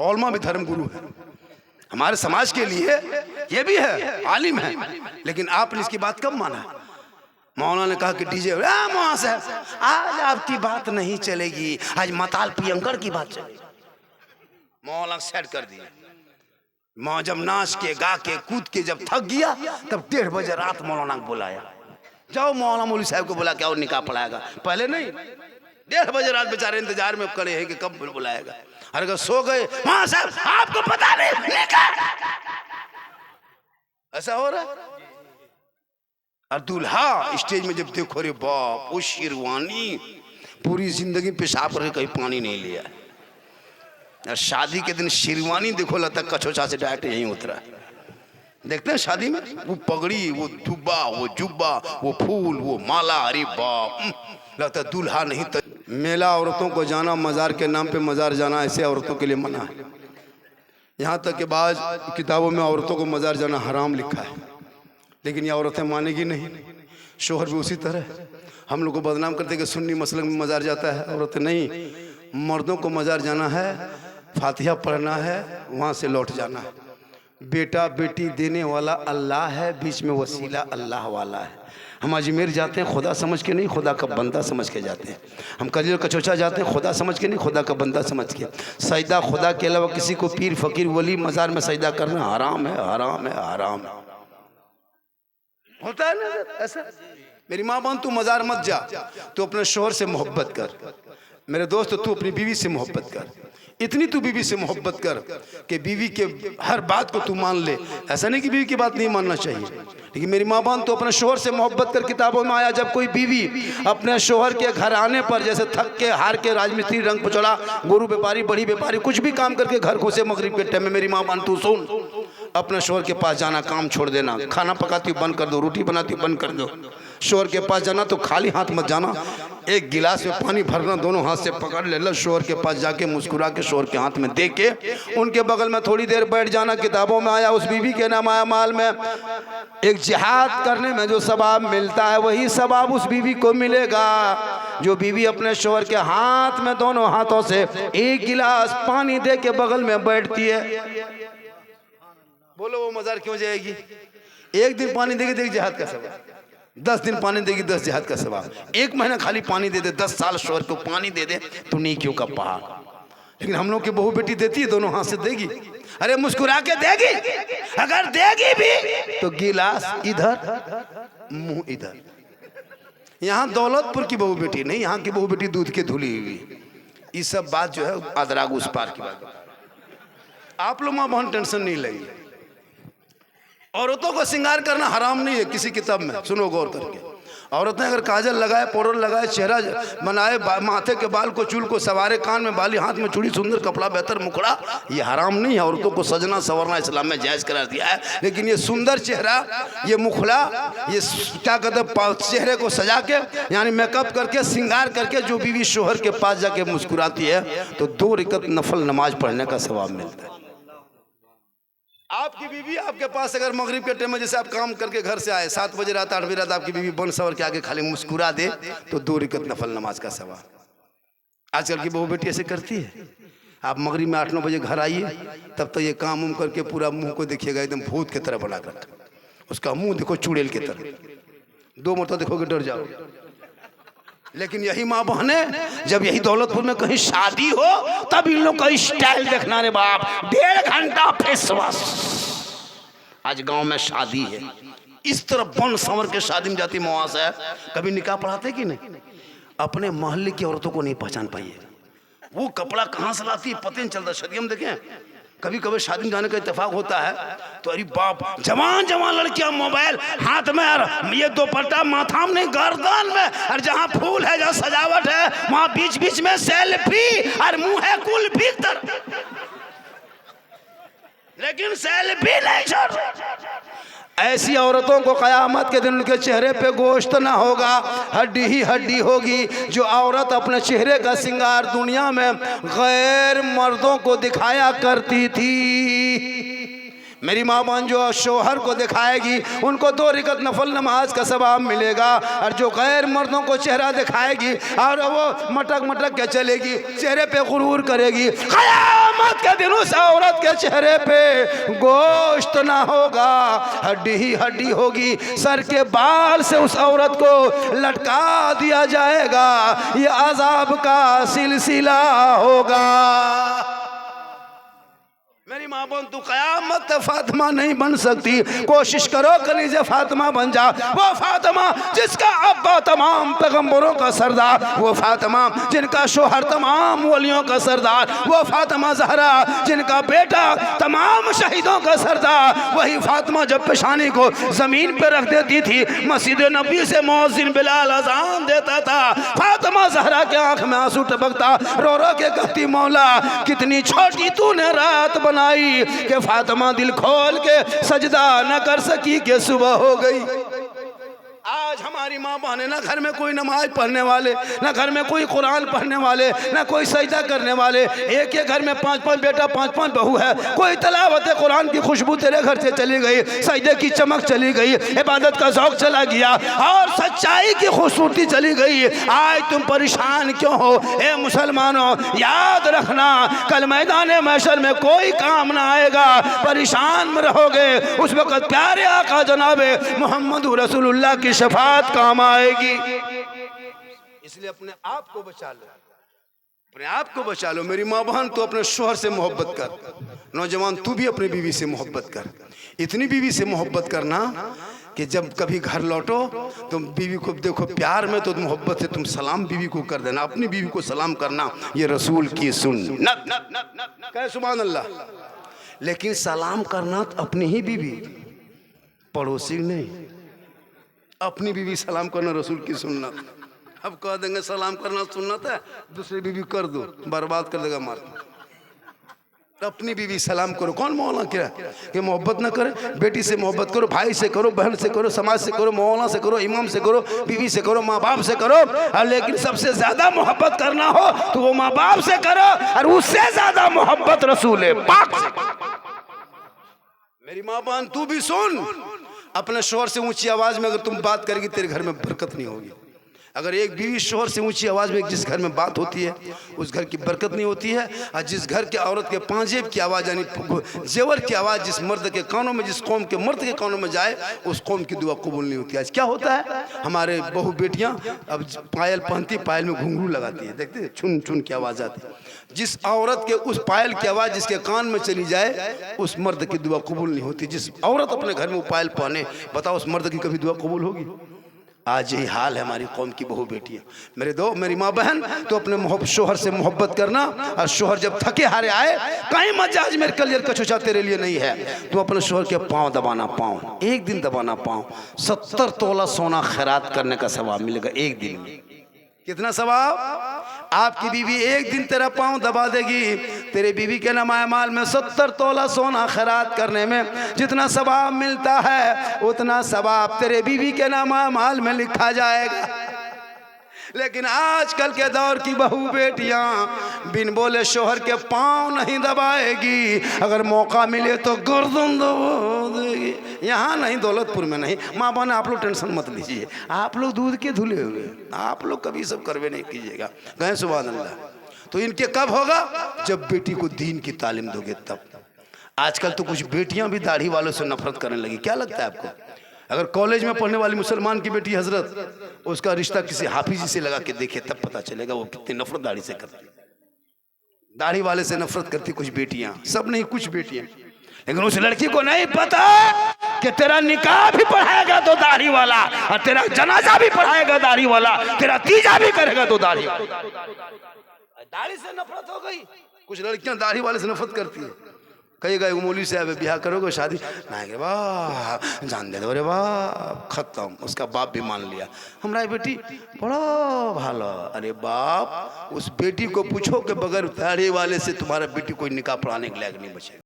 औलमा भी धर्म गुरु है हमारे समाज के लिए, ये भी है, आलिम है, लेकिन आपने इसकी बात कब माना? मौलाना ने कहा कि डीजे मौलाना साहब आज आपकी बात नहीं चलेगी, आज मताल प्रियंकर की बात चलेगी। मौलाना सेट कर दिया। मौ जब नाच के गा के कूद के जब थक गया तब 1:30 बजे रात मौलाना को बुलाया, जाओ मौलाना मौलवी साहब को बुला के और निकाह पढ़ाएगा। पहले नहीं, 1:30 बजे रात बेचारे इंतजार में खड़े हैं कि कब बुलाएगा। अरे अगर सो गए वहां साहब आपको पता नहीं निकाह ऐसा हो रहा है। और दूल्हा स्टेज में जब देखो रे बाप वो शेरवानी, पूरी जिंदगी पेशाब करके कहीं पानी नहीं लिया। और शादी के दिन शेरवानी देखो लगता कछोचा से डायरेक्ट यहीं उतरा। देखते हैं शादी में वो पगड़ी, वो दुब्बा, वो जुब्बा, वो फूल, वो माला, अरे बाप लगता दूल्हा नहीं। तो मेला औरतों को जाना, मज़ार के नाम पे मज़ार जाना ऐसे औरतों के लिए मना है। यहाँ तक कि बाज़ किताबों में औरतों को मज़ार जाना हराम लिखा है, लेकिन ये औरतें मानेगी नहीं। शोहर भी उसी तरह हम लोग को बदनाम करते कि सुन्नी मसलक में मज़ार जाता है, औरतें नहीं। मर्दों को मज़ार जाना है, फातिहा पढ़ना है, वहाँ से लौट जाना है। बेटा बेटी देने वाला अल्लाह है, बीच में वसीला अल्लाह वाला है। हम अजमेर जाते हैं खुदा समझ के नहीं, खुदा का बंदा समझ के जाते हैं। हम कलील कचौचा जाते हैं खुदा समझ के नहीं, खुदा का बंदा समझ के। सजदा खुदा के अलावा किसी को पीर फकीर वली मज़ार में सजदा करना हराम है, हराम है, हराम है। होता है ना ऐसा। मेरी माँ बहन तू मज़ार मत जा, तू अपने शोहर से मोहब्बत कर। मेरे दोस्त तू अपनी बीवी से मोहब्बत कर। इतनी तू बीवी से मोहब्बत कर कि बीवी के हर बात को तू मान ले। ऐसा नहीं कि बीवी की बात नहीं मानना चाहिए, लेकिन मेरी माँ बहन तो अपने शोहर से मोहब्बत कर। किताबों में आया जब कोई बीवी अपने शोहर के घर आने पर जैसे थक के हार के राजमिस्त्री रंग पचौड़ा गुरु व्यापारी बड़ी व्यापारी कुछ भी काम करके घर घुसे मगरिब के टाइम में, मेरी माँ बहन तू सुन, अपने शोहर के पास जाना, काम छोड़ देना। खाना पकाती हो बंद कर दो, रोटी बनाती हो बंद कर दो। शोहर के पास जाना तो खाली हाथ मत जाना, एक गिलास में पानी भरना, दोनों हाथ से पकड़ ले, शोहर के पास जाके मुस्कुरा के शोहर के हाथ में दे के उनके बगल में थोड़ी देर बैठ जाना। किताबों में आया उस बीवी के नाम आया माल में एक जिहाद करने में जो सवाब मिलता है वही सवाब उस बीवी को मिलेगा जो बीवी अपने शोहर के हाथ में दोनों हाथों से एक गिलास पानी दे के बगल में बैठती है। बोलो वो मज़ार क्यों जाएगी? एक दिन पानी देगी, देगी जिहाद का सवाब। 10 दिन पानी देगी, 10 जिहाद का सवाब। 1 महीना खाली पानी दे दे, 10 साल शोहर को पानी दे दे तो नेकियों का पहाड़। लेकिन हम लोग की बहू बेटी देती है, दोनों हाथ से देगी, अरे मुस्कुरा के देगी। अगर देगी भी तो गिलास इधर मुंह इधर। यहाँ दौलतपुर की बहू बेटी नहीं, यहाँ की बहू बेटी दूध के धुली हुई। ये सब बात जो है अदराग उस पार की बात। आप लोग माँ बहन टेंशन नहीं लगी। औरतों को श्रृंगार करना हराम नहीं है किसी किताब में, सुनो गौर करके। औरतें अगर काजल लगाए, पाउडर लगाए, चेहरा बनाए, माथे के बाल को चूल को सवारे, कान में बाली, हाथ में चूड़ी, सुंदर कपड़ा, बेहतर मुखड़ा, ये हराम नहीं है। औरतों को सजना संवरना इस्लाम में जायज़ करार दिया है। लेकिन ये सुंदर चेहरा, ये मुखड़ा, ये क्या कहते हैं, चेहरे को सजा के यानी मेकअप करके श्रृंगार करके जो बीवी शोहर के पास जाके मुस्कुराती है तो 2 रकात नफल नमाज पढ़ने का सवाब मिलता है। आपकी बीवी आपके पास अगर मगरिब के टाइम में जैसे आप काम करके घर से आए 7 बजे रात 8 बजे रात आपकी बीवी बन सवर के आगे खाली मुस्कुरा दे तो 2 रकात नफल नमाज का सवाब। आजकल की बहू बेटी ऐसे करती है। आप मगरिब में 8-9 बजे घर आइए, तब तक ये काम उम करके पूरा मुंह को देखिएगा एकदम भूत की तरह बना कर। उसका मुंह देखो चुड़ैल की तरह, 2 मरतबा देखोगे डर जाओ। लेकिन यही माँ बहने जब यही दौलतपुर में कहीं शादी हो तब इन लोग का स्टाइल देखना रे बाप, 1.5 घंटा फेस वॉश। आज गांव में शादी है, इस तरह बन संवर के शादी में जाती मुआस है। कभी निकाह पढ़ाते कि नहीं? अपने मोहल्ले की औरतों को नहीं पहचान पाई है। वो कपड़ा कहाँ से लाती है पता नहीं चलता। शादी में देखें, कभी कभी शादी में जाने का इत्तेफाक होता है तो अरे बाप, जवान जवान लड़कियां मोबाइल हाथ में और ये दुपट्टा माथा में नहीं गर्दन में, और जहाँ फूल है जहाँ सजावट है वहाँ बीच बीच में सेल्फी और मुंह है कुल भीतर, लेकिन सेल्फी नहीं छोड़। ऐसी औरतों को क़यामत के दिन उनके चेहरे पे गोश्त ना होगा, हड्डी ही हड्डी होगी। जो औरत अपने चेहरे का श्रृंगार दुनिया में गैर मर्दों को दिखाया करती थी, मेरी माँ बहन जो शोहर को दिखाएगी उनको 2 रकात नफल नमाज का सवाब मिलेगा, और जो गैर मर्दों को चेहरा दिखाएगी और वो मटक मटक के चलेगी, चेहरे पे गुरूर करेगी, क़यामत के दिन उस औरत के चेहरे पे गोश्त ना होगा, हड्डी ही हड्डी होगी। सर के बाल से उस औरत को लटका दिया जाएगा, ये अजाब का सिलसिला होगा। मेरी माँ बहन तू क़यामत फातिमा नहीं बन सकती, कोशिश करो कलीजे फातिमा बन जा। वो फातिमा जिसका अब्बा तमाम पैगंबरों का सरदार, वो फातिमा जिनका शोहर तमाम वलियों का सरदार, वो फातिमा ज़हरा जिनका बेटा तमाम शहीदों का सरदार, वही फातिमा जब पेशानी को ज़मीन पर रख देती थी, मस्जिद नबी से मुअज्जिन बिलाल अज़ान देता था, फातिमा ज़हरा के आँख में आंसू टपकता, रो रो के कहती मौला कितनी छोटी तूने रात बनाई कि फातिमा दिल खोल के सजदा न कर सकी कि सुबह हो गई। आज हमारी माँ बहनें ना घर में कोई नमाज पढ़ने वाले, ना घर में कोई कुरान पढ़ने वाले, ना कोई सजदा करने वाले। एक एक घर में 5-5 बेटा 5-5 बहू है। कोई तलावत कुरान की खुशबू तेरे घर से चली गई, सजदे की चमक चली गई, इबादत का शौक चला गया और सच्चाई की खूबसूरती चली गई। आज तुम परेशान क्यों हो? ए मुसलमानों, याद रखना कल मैदान महशर में कोई काम ना आएगा, परेशान में रहोगे। उस वक्त प्यारे आका जनाबे मोहम्मद रसूलुल्लाह की शफात काम आएगी। इसलिए अपने आप को बचा लो, अपने आप को बचा लो। मेरी माँ बहन तो अपने शोहर से मोहब्बत कर, नौजवान तू भी अपनी बीवी से मोहब्बत कर। इतनी बीवी से मोहब्बत करना कि जब कभी घर लौटो तुम बीवी को देखो प्यार में, तो मोहब्बत से तुम सलाम बीवी को कर देना, अपनी बीवी को सलाम करना, ये रसूल की सुन्नत। कहे सुभान अल्लाह। लेकिन सलाम करना तो अपनी ही बीवी, पड़ोसी नहीं। अपनी बीवी सलाम करना रसूल की सुन्नत। अब कह देंगे सलाम करना सुन्नत है, दूसरी बीवी कर दो, बर्बाद कर देगा मार। अपनी बीवी सलाम करो। कौन मौला क्या कि मोहब्बत ना करे? बेटी से मोहब्बत करो, भाई से करो, बहन से करो, समाज से करो, मौला से करो, इमाम से करो, बीवी से करो, माँ बाप से करो। और लेकिन सबसे ज्यादा मोहब्बत करना हो तो वो माँ बाप से करो, और उससे ज्यादा मोहब्बत रसूल पाक से। मेरी माँ बहन तू भी सुन, अपने शोहर से ऊंची आवाज में अगर तुम बात करेगी तेरे घर में बरकत नहीं होगी। अगर एक बीवी शोहर से ऊंची आवाज में जिस घर में बात होती है उस घर की बरकत नहीं होती है। और जिस घर के औरत के पांजेब की आवाज़ यानी जेवर की आवाज़ जिस मर्द के कानों में, जिस कौम के मर्द के कानों में जाए, उस कौम की दुआ कबूल नहीं होती। आज क्या होता है, हमारे बहू बेटियां अब पायल पहनती, पायल में घुंघरू लगाती है, देखते छुन छुन की आवाज़ आती है। जिस औरत के उस पायल की आवाज़ जिसके कान में चली जाए उस मर्द की दुआ कबूल नहीं होती। जिस औरत अपने घर में वो पायल पहने, बताओ उस मर्द की कभी दुआ कबूल होगी? आज यही हाल है हमारी कौम की बहू बेटियां। मेरी माँ बहन तो अपने शोहर से मोहब्बत करना, और शोहर जब थके हारे आए, कहीं मत जा आज मेरे कलियर कचोचा तेरे लिए नहीं है, तो अपने शोहर के पाँव दबाना, पाँव एक दिन दबाना, पाँव 70 तोला सोना खैरात करने का सवाब मिलेगा एक दिन में। कितना सवाब? आपकी बीवी एक दिन तेरा पाँव दबा देगी, तेरे बीवी के नमाए माल में 70 तोला सोना खैरात करने में जितना सवाब मिलता है उतना सवाब तेरे बीवी के नमाए माल में लिखा जाएगा। लेकिन आजकल के दौर की बहू बेटियां बिन बोले शोहर के पाँव नहीं दबाएगी, अगर मौका मिले तो गर्दन दबा देगी। यहाँ नहीं, दौलतपुर में नहीं। माँ बहन आप लोग टेंशन मत लीजिए, आप लोग दूध के धुले हुए, आप लोग कभी सब करवे नहीं कीजिएगा। कहें सुभान अल्लाह। तो इनके कब होगा? जब बेटी को दीन की तालीम दोगे तब। आजकल तो कुछ बेटियां भी दाढ़ी वालों से नफरत करने लगी। क्या लगता है आपको? अगर कॉलेज में पढ़ने वाली मुसलमान की बेटी हजरत उसका रिश्ता किसी हाफिजी से लगा के देखे तब पता चलेगा वो कितनी नफरत दाढ़ी से करती। दाढ़ी वाले से नफरत करती कुछ बेटियां, सब नहीं कुछ बेटियां। लेकिन उस लड़की को नहीं पता कि तेरा निकाह भी पढ़ाएगा तो दाढ़ी वाला, और तेरा जनाजा भी पढ़ाएगा दाढ़ी वाला, तेरा तीजा भी करेगा तो दाढ़ी वाला। दाढ़ी से नफरत हो गई। कुछ लड़कियां दाढ़ी वाले से नफरत करती है। कई गए मौलवी से ब्याह करोगे शादी ना, वाह जान दे दो रे वाह, खत्म। उसका बाप भी मान लिया, हमारा बेटी बड़ा भालो। अरे बाप, उस बेटी को पूछो कि बगैर दाढ़ी वाले से तुम्हारा बेटी कोई निकाह पढ़ाने के लायक नहीं बचेगा।